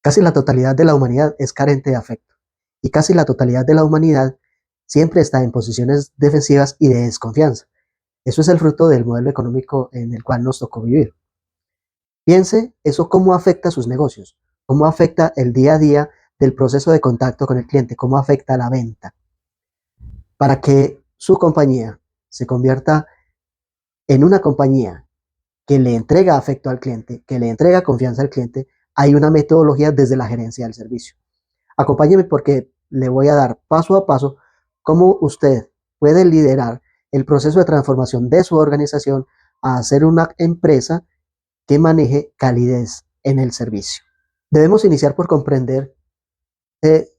Casi la totalidad de la humanidad es carente de afecto y casi la totalidad de la humanidad siempre está en posiciones defensivas y de desconfianza. Eso es el fruto del modelo económico en el cual nos tocó vivir. Piense eso cómo afecta a sus negocios, cómo afecta el día a día del proceso de contacto con el cliente, cómo afecta la venta. Para que su compañía se convierta en una compañía que le entrega afecto al cliente, que le entrega confianza al cliente, hay una metodología desde la gerencia del servicio. Acompáñeme porque le voy a dar paso a paso cómo usted puede liderar el proceso de transformación de su organización a ser una empresa que maneje calidez en el servicio. Debemos iniciar por comprender eh,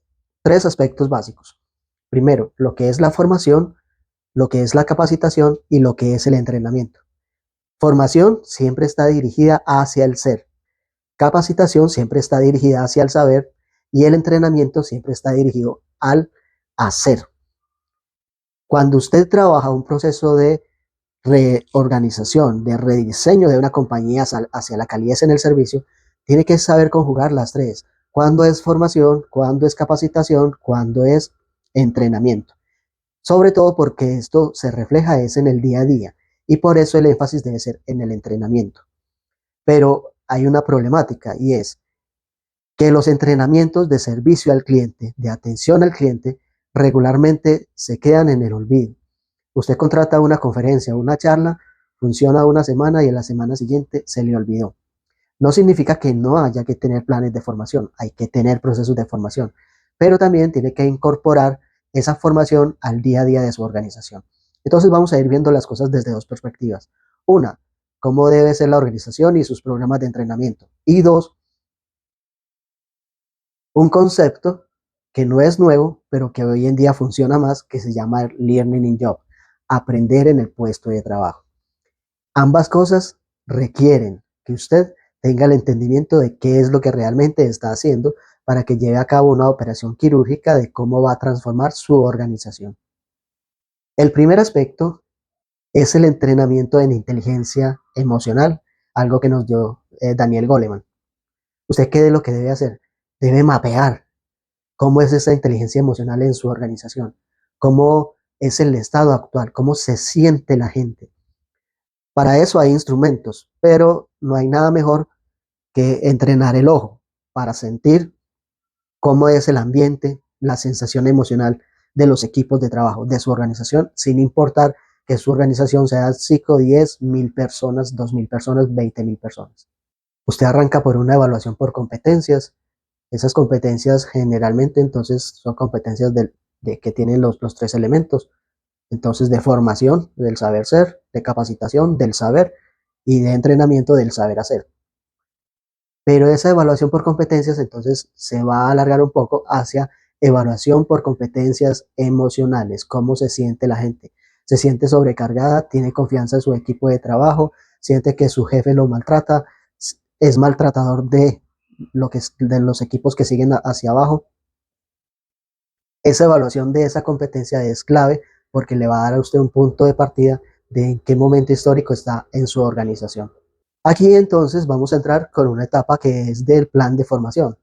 tres aspectos básicos. Primero, lo que es la formación, lo que es la capacitación y lo que es el entrenamiento. Formación siempre está dirigida hacia el ser. Capacitación siempre está dirigida hacia el saber y el entrenamiento siempre está dirigido al hacer. Cuando usted trabaja un proceso de reorganización, de rediseño de una compañía hacia la calidez en el servicio, tiene que saber conjugar las tres. Cuándo es formación, cuándo es capacitación, cuándo es entrenamiento. Sobre todo porque esto se refleja es en el día a día y por eso el énfasis debe ser en el entrenamiento. Pero hay una problemática y es que los entrenamientos de servicio al cliente, de atención al cliente, regularmente se quedan en el olvido. Usted contrata una conferencia, una charla, funciona una semana y en la semana siguiente se le olvidó. No significa que no haya que tener planes de formación, hay que tener procesos de formación, pero también tiene que incorporar esa formación al día a día de su organización. Entonces vamos a ir viendo las cosas desde dos perspectivas. Una, cómo debe ser la organización y sus programas de entrenamiento. Y dos, un concepto que no es nuevo, pero que hoy en día funciona más, que se llama Learning in Job, aprender en el puesto de trabajo. Ambas cosas requieren que usted tenga el entendimiento de qué es lo que realmente está haciendo para que lleve a cabo una operación quirúrgica de cómo va a transformar su organización. El primer aspecto es el entrenamiento en inteligencia emocional, algo que nos dio Daniel Goleman. ¿Usted qué es lo que debe hacer? Debe mapear cómo es esa inteligencia emocional en su organización, cómo es el estado actual, cómo se siente la gente. Para eso hay instrumentos, pero no hay nada mejor que entrenar el ojo para sentir cómo es el ambiente, la sensación emocional de los equipos de trabajo, de su organización, sin importar que su organización sea 5, 10, 1000 personas, 2000 personas, 20,000 personas. Usted arranca por una evaluación por competencias. Esas competencias generalmente entonces son competencias que tienen los tres elementos. Entonces de formación, del saber ser, de capacitación, del saber y de entrenamiento del saber hacer. Pero esa evaluación por competencias entonces se va a alargar un poco hacia evaluación por competencias emocionales, cómo se siente la gente. Se siente sobrecargada, tiene confianza en su equipo de trabajo, siente que su jefe lo maltrata, es maltratador de los equipos que siguen hacia abajo. Esa evaluación de esa competencia es clave porque le va a dar a usted un punto de partida de en qué momento histórico está en su organización. Aquí entonces vamos a entrar con una etapa que es del plan de formación.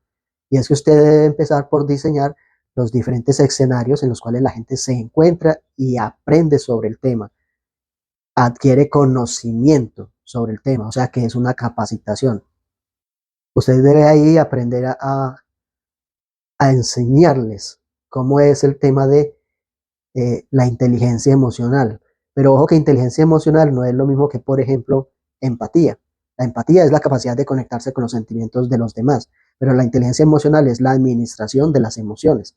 Y es que usted debe empezar por diseñar los diferentes escenarios en los cuales la gente se encuentra y aprende sobre el tema, adquiere conocimiento sobre el tema, o sea que es una capacitación. Usted debe ahí aprender a enseñarles cómo es el tema de la inteligencia emocional. Pero ojo que inteligencia emocional no es lo mismo que, por ejemplo, empatía. La empatía es la capacidad de conectarse con los sentimientos de los demás, pero la inteligencia emocional es la administración de las emociones.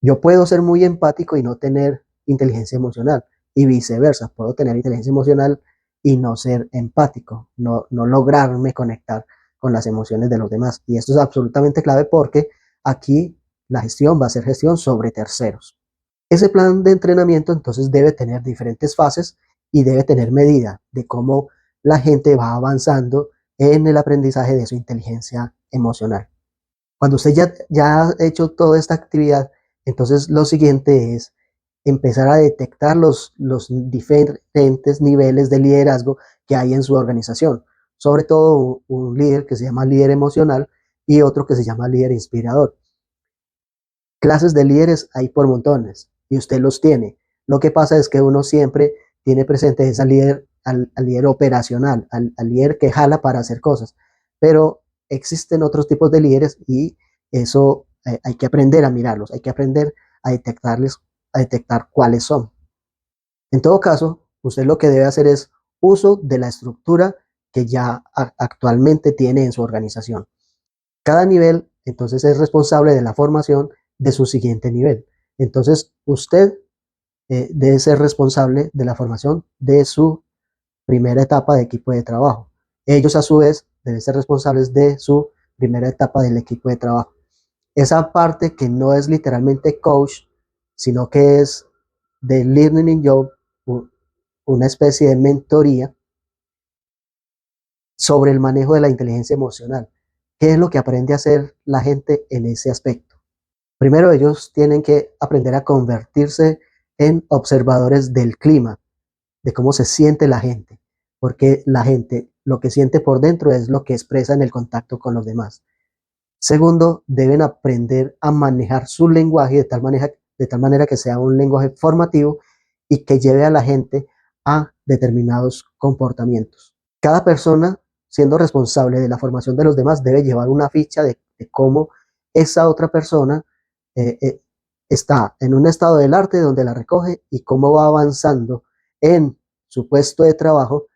Yo puedo ser muy empático y no tener inteligencia emocional, y viceversa, puedo tener inteligencia emocional y no ser empático, no lograrme conectar con las emociones de los demás. Y esto es absolutamente clave porque aquí la gestión va a ser gestión sobre terceros. Ese plan de entrenamiento entonces debe tener diferentes fases y debe tener medida de cómo la gente va avanzando en el aprendizaje de su inteligencia emocional. Cuando usted ya ha hecho toda esta actividad, entonces lo siguiente es empezar a detectar los diferentes niveles de liderazgo que hay en su organización. Sobre todo un líder que se llama líder emocional y otro que se llama líder inspirador. Clases de líderes hay por montones y usted los tiene. Lo que pasa es que uno siempre tiene presente ese líder, al líder operacional, al líder que jala para hacer cosas. Pero existen otros tipos de líderes y eso hay que aprender a mirarlos, hay que aprender a detectarles, a detectar cuáles son. En todo caso, usted lo que debe hacer es uso de la estructura que ya actualmente tiene en su organización. Cada nivel, entonces, es responsable de la formación de su siguiente nivel. Entonces, usted debe ser responsable de la formación de su primera etapa de equipo de trabajo. Ellos, a su vez, deben ser responsables de su primera etapa del equipo de trabajo. Esa parte que no es literalmente coach, sino que es de Learning in Job, una especie de mentoría sobre el manejo de la inteligencia emocional. ¿Qué es lo que aprende a hacer la gente en ese aspecto? Primero, ellos tienen que aprender a convertirse en observadores del clima, de cómo se siente la gente, porque la gente lo que siente por dentro es lo que expresa en el contacto con los demás. Segundo, deben aprender a manejar su lenguaje de tal manera que sea un lenguaje formativo y que lleve a la gente a determinados comportamientos. Cada persona, siendo responsable de la formación de los demás, debe llevar una ficha de cómo esa otra persona eh, eh, está en un estado del arte donde la recoge y cómo va avanzando en su puesto de trabajo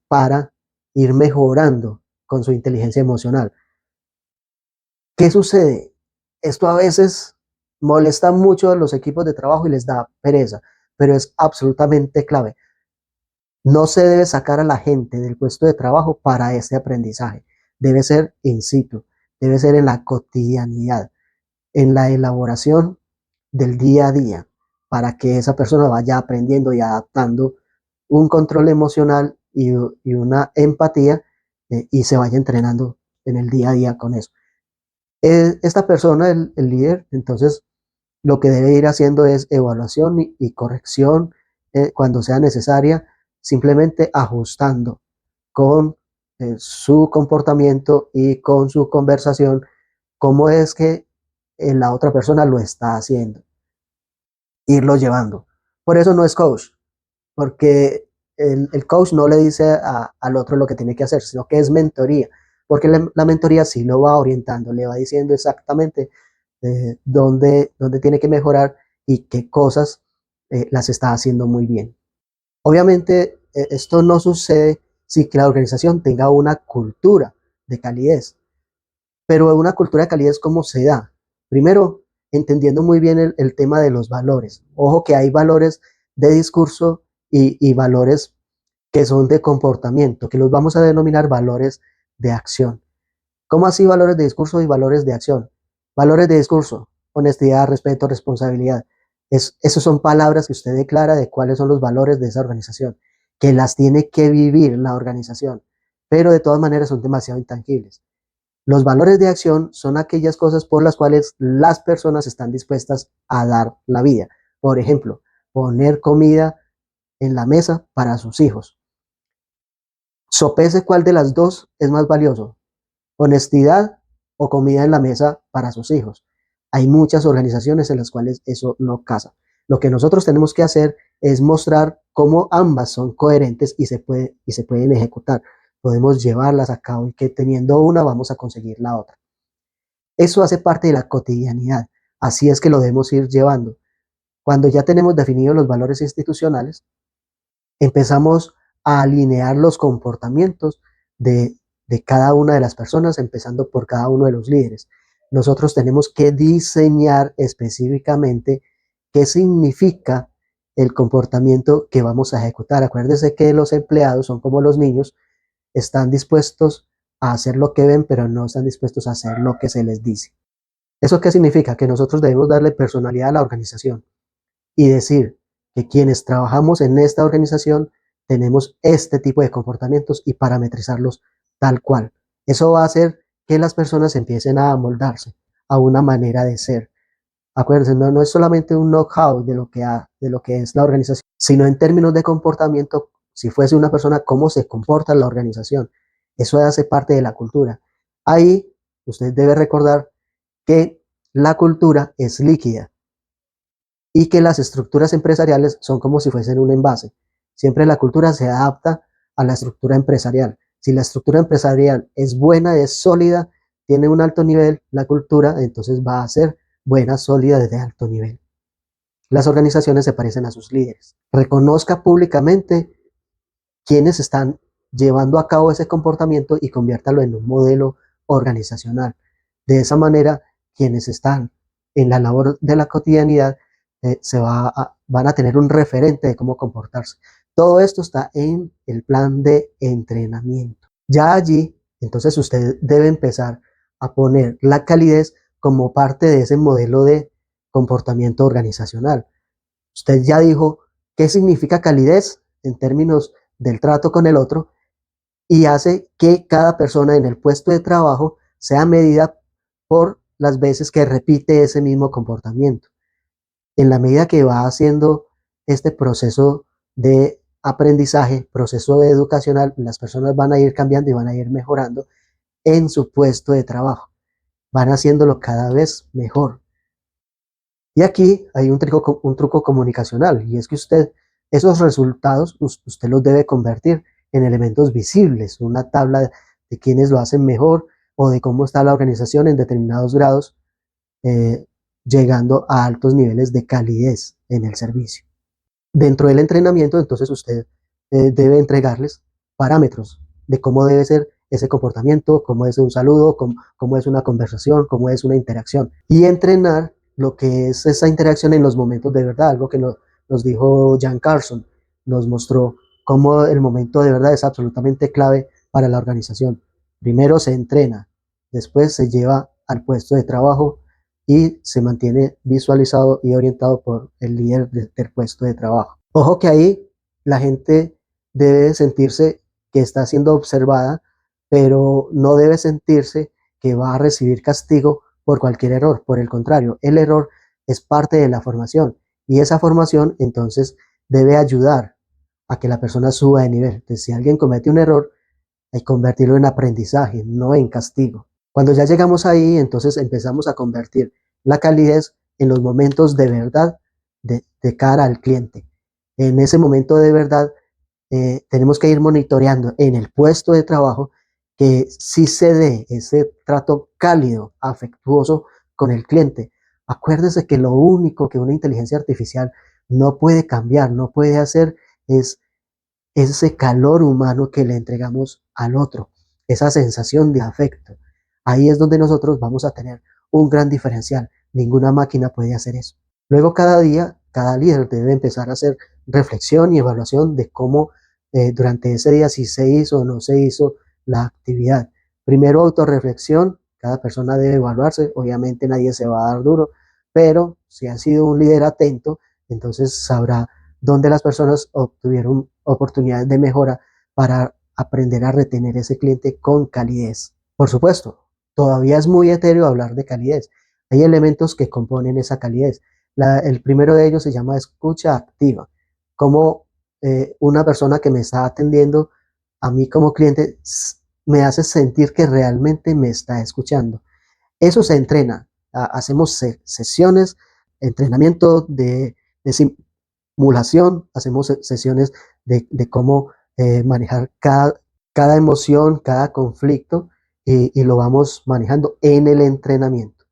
para ir mejorando con su inteligencia emocional. ¿Qué sucede? Esto a veces molesta mucho a los equipos de trabajo y les da pereza, pero es absolutamente clave. No se debe sacar a la gente del puesto de trabajo para este aprendizaje. Debe ser in situ, debe ser en la cotidianidad, en la elaboración del día a día, para que esa persona vaya aprendiendo y adaptando un control emocional y una empatía y se vaya entrenando en el día a día con eso. Esta persona, el líder, entonces lo que debe ir haciendo es evaluación y corrección cuando sea necesaria, simplemente ajustando con su comportamiento y con su conversación cómo es que la otra persona lo está haciendo, irlo llevando. Por eso no es coach, porque el coach no le dice al otro lo que tiene que hacer, sino que es mentoría, porque la mentoría sí lo va orientando, le va diciendo exactamente dónde tiene que mejorar y qué cosas las está haciendo muy bien. Obviamente, esto no sucede si que la organización tenga una cultura de calidez, pero una cultura de calidez, ¿cómo se da? Primero, entendiendo muy bien el tema de los valores. Ojo que hay valores de discurso y valores que son de comportamiento, que los vamos a denominar valores de acción. ¿Cómo así valores de discurso y valores de acción? Valores de discurso, honestidad, respeto, responsabilidad. Esas son palabras que usted declara de cuáles son los valores de esa organización, que las tiene que vivir la organización, pero de todas maneras son demasiado intangibles. Los valores de acción son aquellas cosas por las cuales las personas están dispuestas a dar la vida. Por ejemplo, poner comida en la mesa para sus hijos. Sopese cuál de las dos es más valioso, honestidad o comida en la mesa para sus hijos. Hay muchas organizaciones en las cuales eso no casa. Lo que nosotros tenemos que hacer es mostrar cómo ambas son coherentes y se pueden ejecutar. Podemos llevarlas a cabo y que teniendo una vamos a conseguir la otra. Eso hace parte de la cotidianidad. Así es que lo debemos ir llevando. Cuando ya tenemos definidos los valores institucionales, empezamos a alinear los comportamientos de cada una de las personas, empezando por cada uno de los líderes. Nosotros tenemos que diseñar específicamente qué significa el comportamiento que vamos a ejecutar. Acuérdense que los empleados son como los niños, están dispuestos a hacer lo que ven, pero no están dispuestos a hacer lo que se les dice. ¿Eso qué significa? Que nosotros debemos darle personalidad a la organización y decir que quienes trabajamos en esta organización tenemos este tipo de comportamientos y parametrizarlos tal cual. Eso va a hacer que las personas empiecen a amoldarse a una manera de ser. Acuérdense, no es solamente un know-how de lo que es la organización, sino en términos de comportamiento, si fuese una persona, cómo se comporta la organización. Eso hace parte de la cultura. Ahí usted debe recordar que la cultura es líquida y que las estructuras empresariales son como si fuesen un envase. Siempre la cultura se adapta a la estructura empresarial. Si la estructura empresarial es buena, es sólida, tiene un alto nivel, la cultura entonces va a ser buena, sólida, de alto nivel. Las organizaciones se parecen a sus líderes. Reconozca públicamente quienes están llevando a cabo ese comportamiento y conviértalo en un modelo organizacional. De esa manera, quienes están en la labor de la cotidianidad van a tener un referente de cómo comportarse. Todo esto está en el plan de entrenamiento. Ya allí, entonces usted debe empezar a poner la calidez como parte de ese modelo de comportamiento organizacional. Usted ya dijo qué significa calidez en términos del trato con el otro y hace que cada persona en el puesto de trabajo sea medida por las veces que repite ese mismo comportamiento. En la medida que va haciendo este proceso de aprendizaje, proceso educacional, las personas van a ir cambiando y van a ir mejorando en su puesto de trabajo. Van haciéndolo cada vez mejor. Y aquí hay un truco comunicacional, y es que usted, esos resultados, usted los debe convertir en elementos visibles, una tabla de quienes lo hacen mejor o de cómo está la organización en determinados grados, eh, llegando a altos niveles de calidez en el servicio. Dentro del entrenamiento, entonces usted debe entregarles parámetros de cómo debe ser ese comportamiento, cómo es un saludo, cómo es una conversación, cómo es una interacción. Y entrenar lo que es esa interacción en los momentos de verdad, algo que nos dijo Jan Carlson, nos mostró cómo el momento de verdad es absolutamente clave para la organización. Primero se entrena, después se lleva al puesto de trabajo y se mantiene visualizado y orientado por el líder del puesto de trabajo. Ojo que ahí la gente debe sentirse que está siendo observada, pero no debe sentirse que va a recibir castigo por cualquier error. Por el contrario, el error es parte de la formación y esa formación entonces debe ayudar a que la persona suba de nivel. Entonces, si alguien comete un error, hay que convertirlo en aprendizaje, no en castigo. Cuando ya llegamos ahí, entonces empezamos a convertir la calidez en los momentos de verdad de cara al cliente. En ese momento de verdad, tenemos que ir monitoreando en el puesto de trabajo que sí se dé ese trato cálido, afectuoso con el cliente. Acuérdese que lo único que una inteligencia artificial no puede cambiar, no puede hacer es ese calor humano que le entregamos al otro, esa sensación de afecto. Ahí es donde nosotros vamos a tener un gran diferencial. Ninguna máquina puede hacer eso. Luego cada día, cada líder debe empezar a hacer reflexión y evaluación de cómo durante ese día si se hizo o no se hizo la actividad. Primero autorreflexión, cada persona debe evaluarse, obviamente nadie se va a dar duro, pero si ha sido un líder atento, entonces sabrá dónde las personas obtuvieron oportunidades de mejora para aprender a retener ese cliente con calidez. Por supuesto, todavía es muy etéreo hablar de calidez. Hay elementos que componen esa calidez. El primero de ellos se llama escucha activa. Como una persona que me está atendiendo a mí como cliente me hace sentir que realmente me está escuchando. Eso se entrena. Hacemos sesiones, entrenamiento de simulación, hacemos sesiones de cómo manejar cada emoción, cada conflicto y lo vamos manejando en el entrenamiento.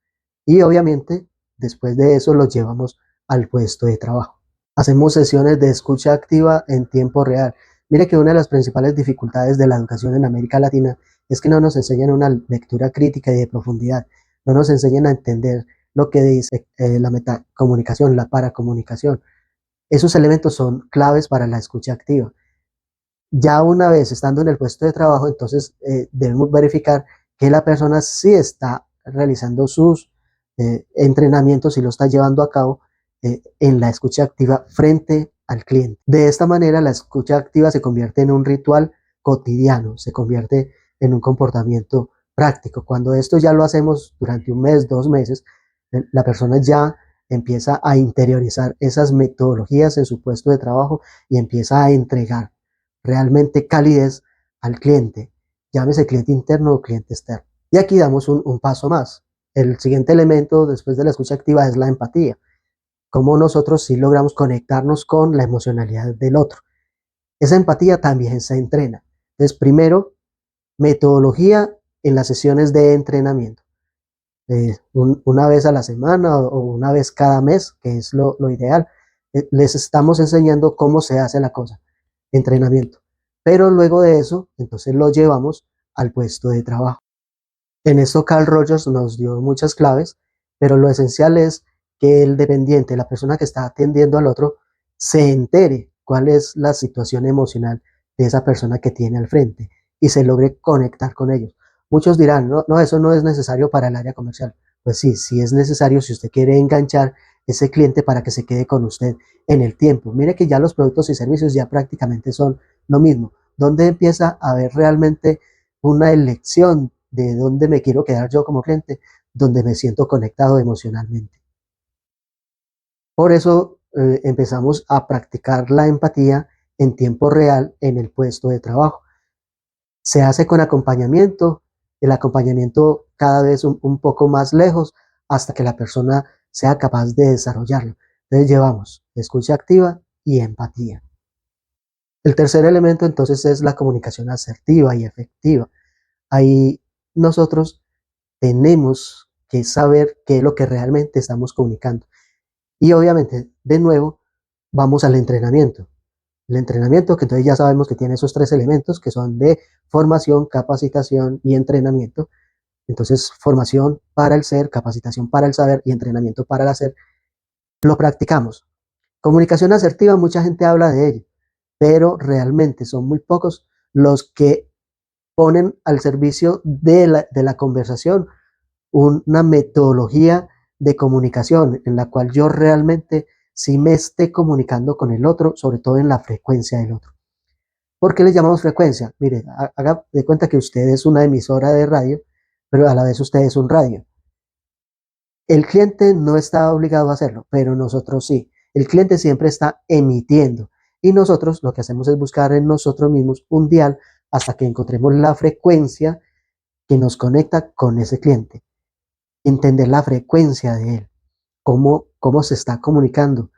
Y obviamente después de eso lo llevamos al puesto de trabajo. Hacemos sesiones de escucha activa en tiempo real. Mire que una de las principales dificultades de la educación en América Latina es que no nos enseñan una lectura crítica y de profundidad. No nos enseñan a entender lo que dice la metacomunicación, la paracomunicación. Esos elementos son claves para la escucha activa. Ya una vez estando en el puesto de trabajo, entonces debemos verificar que la persona sí está realizando sus entrenamientos y lo está llevando a cabo en la escucha activa frente al cliente. De esta manera, la escucha activa se convierte en un ritual cotidiano, se convierte en un comportamiento práctico. Cuando esto ya lo hacemos durante un mes, 2 meses, la persona ya empieza a interiorizar esas metodologías en su puesto de trabajo y empieza a entregar realmente calidez al cliente, llámese cliente interno o cliente externo. Y aquí damos un paso más. El siguiente elemento después de la escucha activa es la empatía. Cómo nosotros sí logramos conectarnos con la emocionalidad del otro. Esa empatía también se entrena. Entonces, primero, metodología en las sesiones de entrenamiento. Una vez a la semana o una vez cada mes, que es lo ideal. Les estamos enseñando cómo se hace la cosa, entrenamiento. Pero luego de eso, entonces lo llevamos al puesto de trabajo. En esto Carl Rogers nos dio muchas claves, pero lo esencial es que el dependiente, la persona que está atendiendo al otro, se entere cuál es la situación emocional de esa persona que tiene al frente y se logre conectar con ellos. Muchos dirán, no, no, eso no es necesario para el área comercial. Pues sí, sí es necesario si usted quiere enganchar ese cliente para que se quede con usted en el tiempo. Mire que ya los productos y servicios ya prácticamente son lo mismo. ¿Dónde empieza a haber realmente una elección de dónde me quiero quedar yo como cliente? Donde me siento conectado emocionalmente. Por eso empezamos a practicar la empatía en tiempo real en el puesto de trabajo. Se hace con acompañamiento, el acompañamiento cada vez un poco más lejos hasta que la persona sea capaz de desarrollarlo. Entonces llevamos escucha activa y empatía. El tercer elemento entonces es la comunicación asertiva y efectiva. Ahí nosotros tenemos que saber qué es lo que realmente estamos comunicando. Y obviamente, de nuevo, vamos al entrenamiento. El entrenamiento, que entonces ya sabemos que tiene esos tres elementos, que son de formación, capacitación y entrenamiento. Entonces, formación para el ser, capacitación para el saber y entrenamiento para el hacer. Lo practicamos. Comunicación asertiva, mucha gente habla de ello, pero realmente son muy pocos los que ponen al servicio de la conversación una metodología de comunicación en la cual yo realmente sí me esté comunicando con el otro, sobre todo en la frecuencia del otro. ¿Por qué le llamamos frecuencia? Mire, haga de cuenta que usted es una emisora de radio, pero a la vez usted es un radio. El cliente no está obligado a hacerlo, pero nosotros sí. El cliente siempre está emitiendo y nosotros lo que hacemos es buscar en nosotros mismos un dial hasta que encontremos la frecuencia que nos conecta con ese cliente. Entender la frecuencia de él, cómo se está comunicando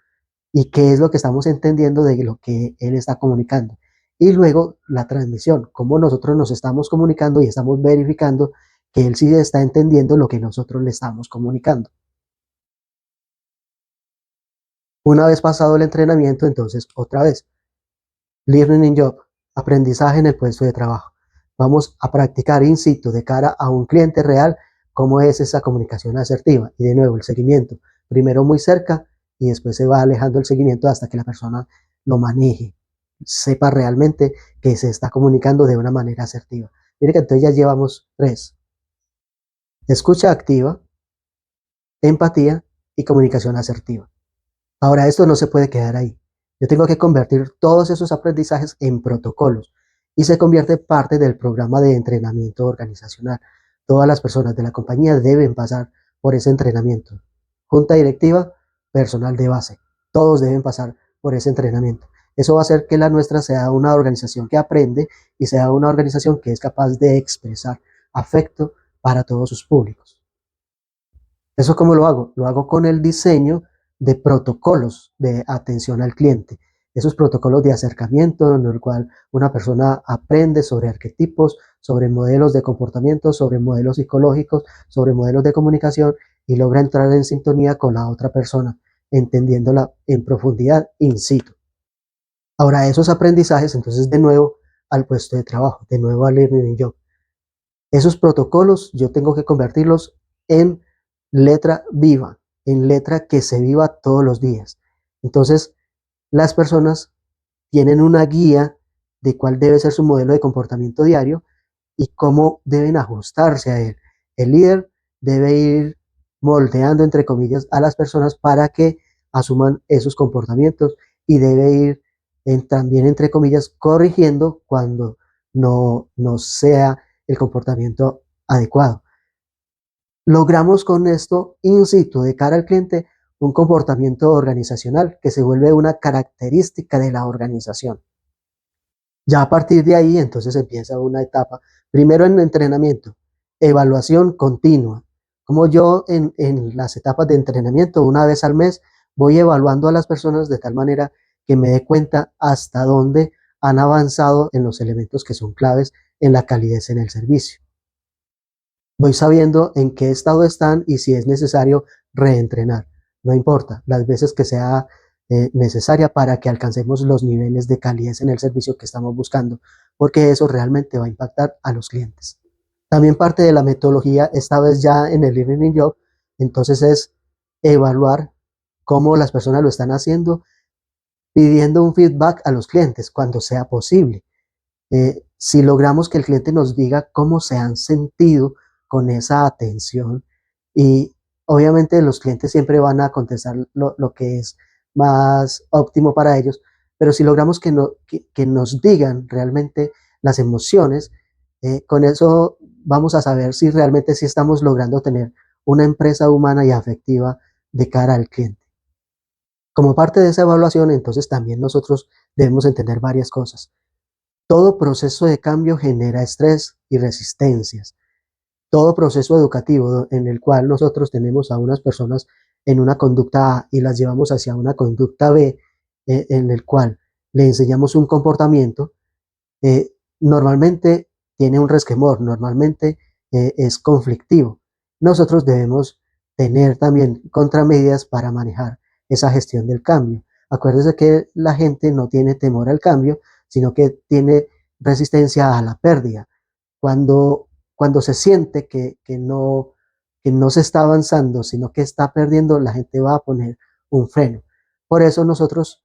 y qué es lo que estamos entendiendo de lo que él está comunicando. Y luego la transmisión, cómo nosotros nos estamos comunicando y estamos verificando que él sí está entendiendo lo que nosotros le estamos comunicando. Una vez pasado el entrenamiento, entonces otra vez, learning in job, aprendizaje en el puesto de trabajo. Vamos a practicar in situ de cara a un cliente real cómo es esa comunicación asertiva. Y de nuevo, el seguimiento. Primero muy cerca y después se va alejando el seguimiento hasta que la persona lo maneje, sepa realmente que se está comunicando de una manera asertiva. Mire que entonces ya llevamos tres. Escucha activa, empatía y comunicación asertiva. Ahora, esto no se puede quedar ahí. Yo tengo que convertir todos esos aprendizajes en protocolos y se convierte parte del programa de entrenamiento organizacional. Todas las personas de la compañía deben pasar por ese entrenamiento. Junta directiva, personal de base. Todos deben pasar por ese entrenamiento. Eso va a hacer que la nuestra sea una organización que aprende y sea una organización que es capaz de expresar afecto para todos sus públicos. ¿Eso cómo lo hago? Lo hago con el diseño de protocolos de atención al cliente. Esos protocolos de acercamiento en el cual una persona aprende sobre arquetipos, sobre modelos de comportamiento, sobre modelos psicológicos, sobre modelos de comunicación y logra entrar en sintonía con la otra persona, entendiéndola en profundidad in situ. Ahora, esos aprendizajes, entonces de nuevo al puesto de trabajo, de nuevo al learning job. Esos protocolos yo tengo que convertirlos en letra viva, en letra que se viva todos los días. Entonces, las personas tienen una guía de cuál debe ser su modelo de comportamiento diario y cómo deben ajustarse a él. El líder debe ir moldeando, entre comillas, a las personas para que asuman esos comportamientos y debe ir también, entre comillas, corrigiendo cuando no sea el comportamiento adecuado. Logramos con esto, in situ, de cara al cliente, un comportamiento organizacional que se vuelve una característica de la organización. Ya a partir de ahí, entonces empieza una etapa, primero en entrenamiento, evaluación continua. Como yo en las etapas de entrenamiento, una vez al mes, voy evaluando a las personas de tal manera que me dé cuenta hasta dónde han avanzado en los elementos que son claves en la calidez en el servicio. Voy sabiendo en qué estado están y si es necesario reentrenar. No importa, las veces que sea necesaria para que alcancemos los niveles de calidez en el servicio que estamos buscando, porque eso realmente va a impactar a los clientes. También parte de la metodología, esta vez ya en el Learning Job, entonces es evaluar cómo las personas lo están haciendo, pidiendo un feedback a los clientes cuando sea posible. Si logramos que el cliente nos diga cómo se han sentido con esa atención, y obviamente los clientes siempre van a contestar lo que es más óptimo para ellos, pero si logramos que nos digan realmente las emociones, con eso vamos a saber si realmente sí estamos logrando tener una empresa humana y afectiva de cara al cliente. Como parte de esa evaluación, entonces también nosotros debemos entender varias cosas. Todo proceso de cambio genera estrés y resistencias. Todo proceso educativo en el cual nosotros tenemos a unas personas en una conducta A y las llevamos hacia una conducta B, en el cual le enseñamos un comportamiento, normalmente tiene un resquemor, normalmente es conflictivo. Nosotros debemos tener también contramedidas para manejar esa gestión del cambio. Acuérdense que la gente no tiene temor al cambio, sino que tiene resistencia a la pérdida. Cuando se siente que no se está avanzando, sino que está perdiendo, la gente va a poner un freno. Por eso nosotros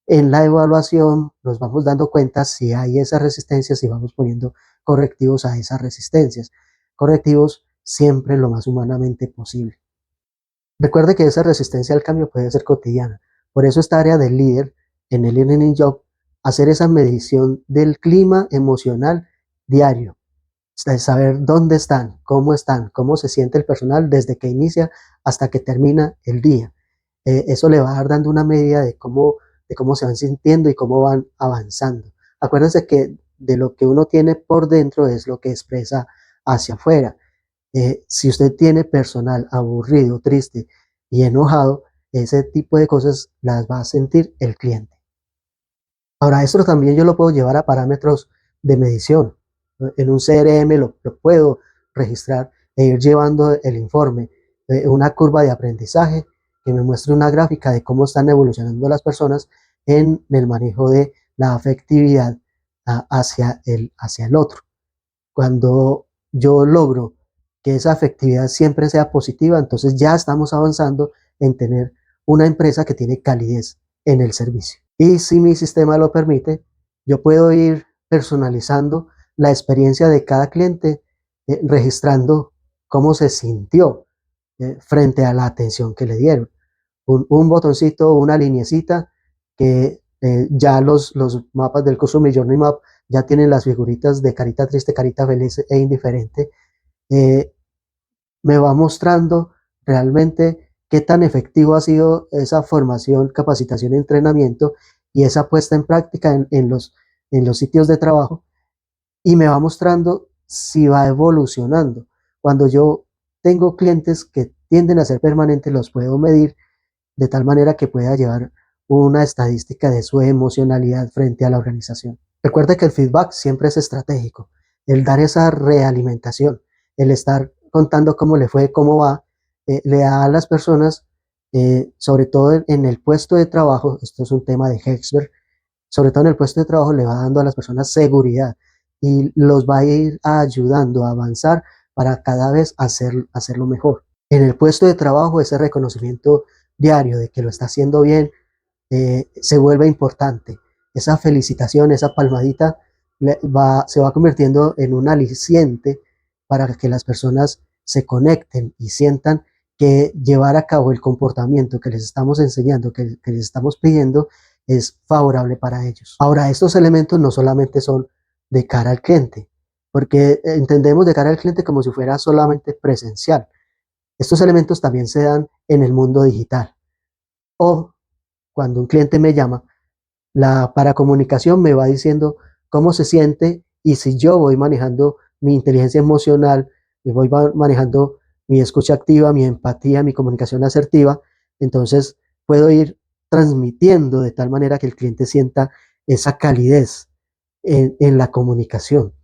en la evaluación nos vamos dando cuenta si hay esas resistencias y vamos poniendo correctivos a esas resistencias. Correctivos siempre lo más humanamente posible. Recuerde que esa resistencia al cambio puede ser cotidiana. Por eso esta área del líder en el Learning Job, hacer esa medición del clima emocional diario, saber dónde están, cómo se siente el personal desde que inicia hasta que termina el día. Eso le va a dar dando una medida de cómo se van sintiendo y cómo van avanzando. Acuérdense que de lo que uno tiene por dentro es lo que expresa hacia afuera. Si usted tiene personal aburrido, triste y enojado, ese tipo de cosas las va a sentir el cliente. Ahora, esto también yo lo puedo llevar a parámetros de medición. En un CRM lo puedo registrar e ir llevando el informe, una curva de aprendizaje que me muestre una gráfica de cómo están evolucionando las personas en el manejo de la afectividad hacia el otro. Cuando yo logro que esa afectividad siempre sea positiva, entonces ya estamos avanzando en tener una empresa que tiene calidez en el servicio. Y si mi sistema lo permite, yo puedo ir personalizando la experiencia de cada cliente, registrando cómo se sintió frente a la atención que le dieron. Un botoncito, una linecita que ya los mapas del Customer Journey Map ya tienen las figuritas de carita triste, carita feliz e indiferente. Eh, Me va mostrando realmente qué tan efectivo ha sido esa formación, capacitación, entrenamiento y esa puesta en práctica en los sitios de trabajo, y me va mostrando si va evolucionando. Cuando yo tengo clientes que tienden a ser permanentes, los puedo medir de tal manera que pueda llevar una estadística de su emocionalidad frente a la organización. Recuerde que el feedback siempre es estratégico, el dar esa realimentación, el estar contando cómo le fue, cómo va, le da a las personas, sobre todo en el puesto de trabajo, esto es un tema de Hexberg, sobre todo en el puesto de trabajo le va dando a las personas seguridad y los va a ir ayudando a avanzar para cada vez hacerlo mejor. En el puesto de trabajo, ese reconocimiento diario de que lo está haciendo bien, se vuelve importante. Esa felicitación, esa palmadita, se va convirtiendo en un aliciente para que las personas se conecten y sientan que llevar a cabo el comportamiento que les estamos enseñando, que les estamos pidiendo, es favorable para ellos. Ahora, estos elementos no solamente son de cara al cliente, porque entendemos de cara al cliente como si fuera solamente presencial. Estos elementos también se dan en el mundo digital. O cuando un cliente me llama, la paracomunicación me va diciendo cómo se siente y si yo voy manejando mi inteligencia emocional voy manejando mi escucha activa, mi empatía, mi comunicación asertiva, entonces puedo ir transmitiendo de tal manera que el cliente sienta esa calidez en la comunicación,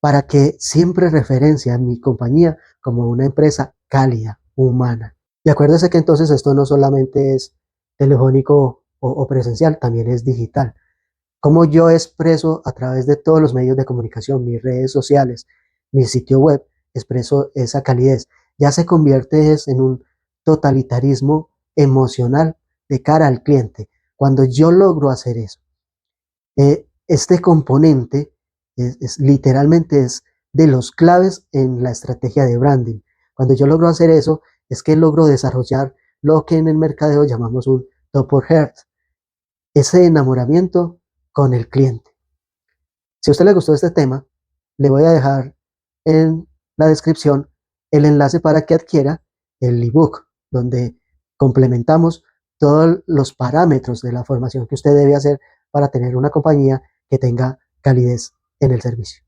para que siempre referencia a mi compañía como una empresa cálida, humana. Y acuérdese que entonces esto no solamente es telefónico o presencial, también es digital. Como yo expreso a través de todos los medios de comunicación, mis redes sociales, mi sitio web, expreso esa calidez. Ya se convierte en un totalitarismo emocional de cara al cliente. Cuando yo logro hacer eso, este componente literalmente es de los claves en la estrategia de branding. Cuando yo logro hacer eso, es que logro desarrollar lo que en el mercadeo llamamos un top of heart, ese enamoramiento con el cliente. Si a usted le gustó este tema, le voy a dejar en la descripción el enlace para que adquiera el ebook, donde complementamos todos los parámetros de la formación que usted debe hacer para tener una compañía que tenga calidez en el servicio.